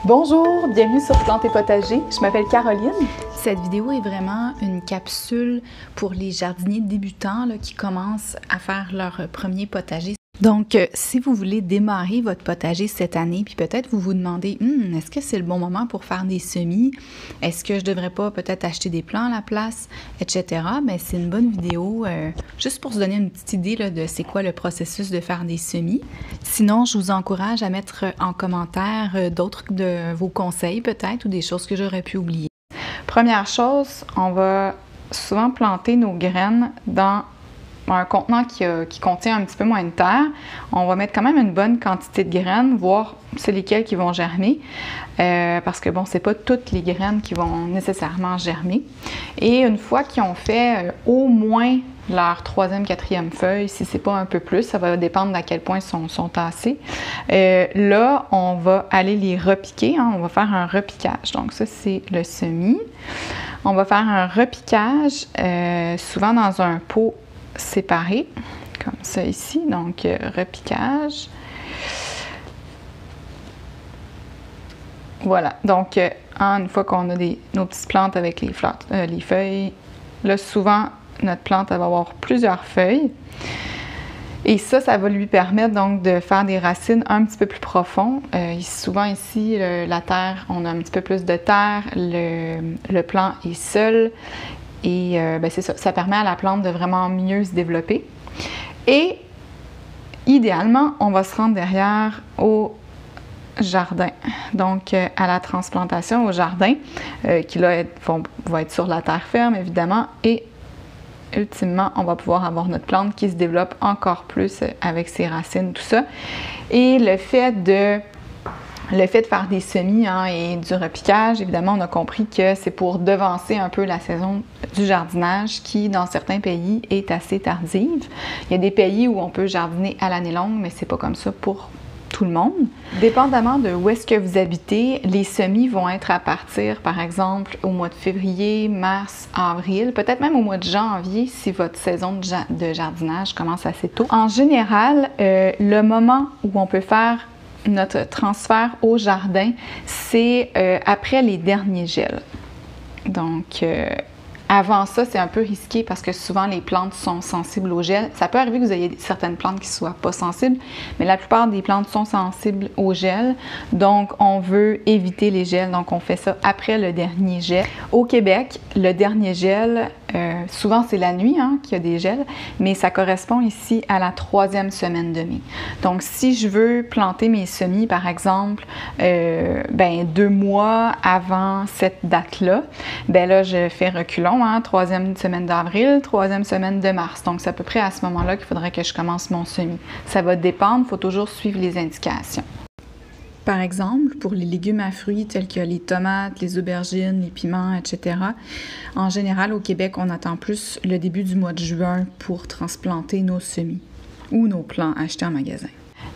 Bonjour, bienvenue sur Plantes et Potager. Je m'appelle Caroline. Cette vidéo est vraiment une capsule pour les jardiniers débutants qui commencent à faire leur premier potager. Donc, si vous voulez démarrer votre potager cette année, puis peut-être vous vous demandez, est-ce que c'est le bon moment pour faire des semis? Est-ce que je devrais pas peut-être acheter des plants à la place, etc. Bien, c'est une bonne vidéo juste pour se donner une petite idée de c'est quoi le processus de faire des semis. Sinon, je vous encourage à mettre en commentaire d'autres de vos conseils peut-être ou des choses que j'aurais pu oublier. Première chose, on va souvent planter nos graines dans un contenant qui contient un petit peu moins de terre. On va mettre quand même une bonne quantité de graines, voir c'est lesquelles qui vont germer, parce que bon, c'est pas toutes les graines qui vont nécessairement germer. Et une fois qu'ils ont fait au moins leur troisième, quatrième feuille, si c'est pas un peu plus, ça va dépendre d'à quel point ils sont tassés. Là, on va aller les repiquer, on va faire un repiquage. Donc ça, c'est le semis. On va faire un repiquage, souvent dans un pot séparé, comme ça ici, donc repiquage. Voilà, donc une fois qu'on a nos petites plantes avec les feuilles, là souvent notre plante elle va avoir plusieurs feuilles et ça va lui permettre donc de faire des racines un petit peu plus profondes. Souvent ici, la terre, on a un petit peu plus de terre, le plant est seul. Et c'est ça, ça permet à la plante de vraiment mieux se développer. Et idéalement, on va se rendre derrière au jardin, donc à la transplantation au jardin, qui là va être sur la terre ferme évidemment. Et ultimement, on va pouvoir avoir notre plante qui se développe encore plus avec ses racines, tout ça. Et le fait de faire des semis et du repiquage, évidemment, on a compris que c'est pour devancer un peu la saison du jardinage qui, dans certains pays, est assez tardive. Il y a des pays où on peut jardiner à l'année longue, mais c'est pas comme ça pour tout le monde. Dépendamment de où est-ce que vous habitez, les semis vont être à partir, par exemple, au mois de février, mars, avril, peut-être même au mois de janvier si votre saison de jardinage commence assez tôt. En général, le moment où on peut faire notre transfert au jardin, c'est après les derniers gels. Donc, avant ça, c'est un peu risqué parce que souvent les plantes sont sensibles au gel. Ça peut arriver que vous ayez certaines plantes qui ne soient pas sensibles, mais la plupart des plantes sont sensibles au gel. Donc, on veut éviter les gels. Donc, on fait ça après le dernier gel. Au Québec, le dernier gel, souvent c'est la nuit qu'il y a des gels, mais ça correspond ici à la 3e semaine de mai. Donc, si je veux planter mes semis, par exemple, 2 mois avant cette date-là, là, je fais reculons. 3e semaine d'avril, 3e semaine de mars. Donc, c'est à peu près à ce moment-là qu'il faudrait que je commence mon semis. Ça va dépendre, il faut toujours suivre les indications. Par exemple, pour les légumes à fruits tels que les tomates, les aubergines, les piments, etc., en général, au Québec, on attend plus le début du mois de juin pour transplanter nos semis ou nos plants achetés en magasin.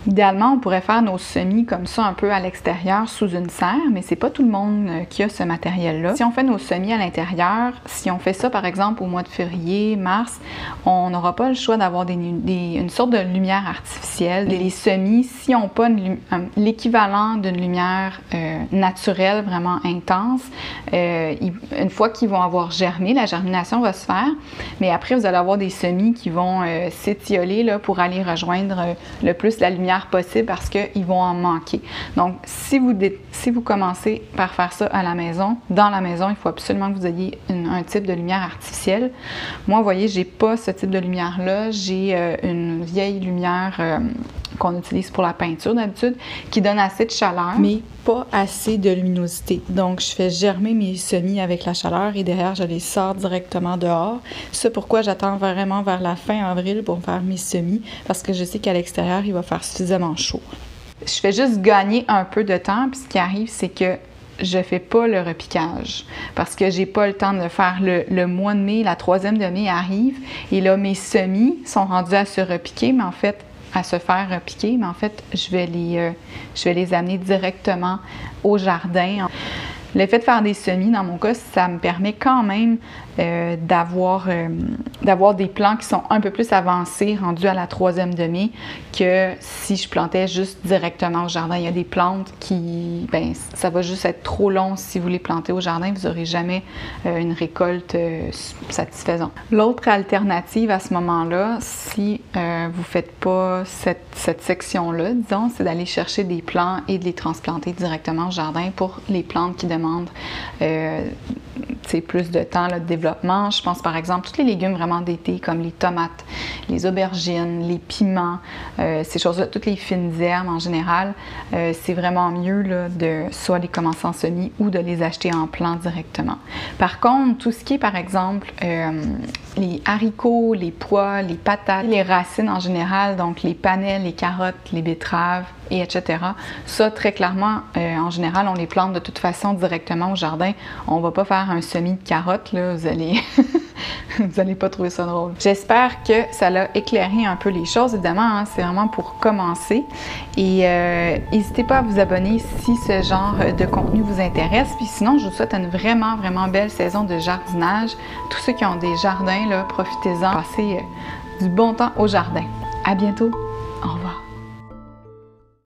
Idéalement, on pourrait faire nos semis comme ça un peu à l'extérieur sous une serre, mais c'est pas tout le monde qui a ce matériel-là. Si on fait nos semis à l'intérieur, si on fait ça par exemple au mois de février, mars, on n'aura pas le choix d'avoir une sorte de lumière artificielle. Les semis, si on n'a pas l'équivalent d'une lumière naturelle vraiment intense, une fois qu'ils vont avoir germé, la germination va se faire, mais après vous allez avoir des semis qui vont s'étioler pour aller rejoindre le plus la lumière possible parce qu'ils vont en manquer. Donc, si vous commencez par faire ça à la maison, dans la maison, il faut absolument que vous ayez un type de lumière artificielle. Moi, vous voyez, j'ai pas ce type de lumière-là. J'ai une vieille lumière qu'on utilise pour la peinture d'habitude, qui donne assez de chaleur, mais pas assez de luminosité. Donc, je fais germer mes semis avec la chaleur et derrière, je les sors directement dehors. C'est pourquoi j'attends vraiment vers la fin avril pour faire mes semis, parce que je sais qu'à l'extérieur, il va faire suffisamment chaud. Je fais juste gagner un peu de temps, puis ce qui arrive, c'est que je fais pas le repiquage parce que j'ai pas le temps de le faire. Le mois de mai, la 3e de mai arrive et là, mes semis sont rendus à se repiquer, mais en fait, à se faire repiquer, mais en fait, je vais les amener directement au jardin. Le fait de faire des semis, dans mon cas, ça me permet quand même d'avoir des plants qui sont un peu plus avancés, rendus à la 3e demi, que si je plantais juste directement au jardin. Il y a des plantes qui, ben, ça va juste être trop long si vous les plantez au jardin, vous n'aurez jamais une récolte satisfaisante. L'autre alternative à ce moment-là, si vous ne faites pas cette section-là, disons, c'est d'aller chercher des plants et de les transplanter directement au jardin pour les plantes qui demandent plus de temps là, de développement. Je pense par exemple tous les légumes vraiment d'été comme les tomates, les aubergines, les piments, ces choses-là, toutes les fines herbes en général, c'est vraiment mieux là, de soit les commencer en semis ou de les acheter en plant directement. Par contre, tout ce qui est par exemple les haricots, les pois, les patates, les racines en général, donc les panais, les carottes, les betteraves, et etc. Ça, très clairement, en général, on les plante de toute façon directement au jardin. On va pas faire un semis de carottes, là, vous allez... vous allez pas trouver ça drôle. J'espère que ça l'a éclairé un peu les choses. Évidemment, hein, c'est vraiment pour commencer. Et n'hésitez pas à vous abonner si ce genre de contenu vous intéresse. Puis sinon, je vous souhaite une vraiment, vraiment belle saison de jardinage. Tous ceux qui ont des jardins, là, profitez-en. Passez du bon temps au jardin. À bientôt. Au revoir.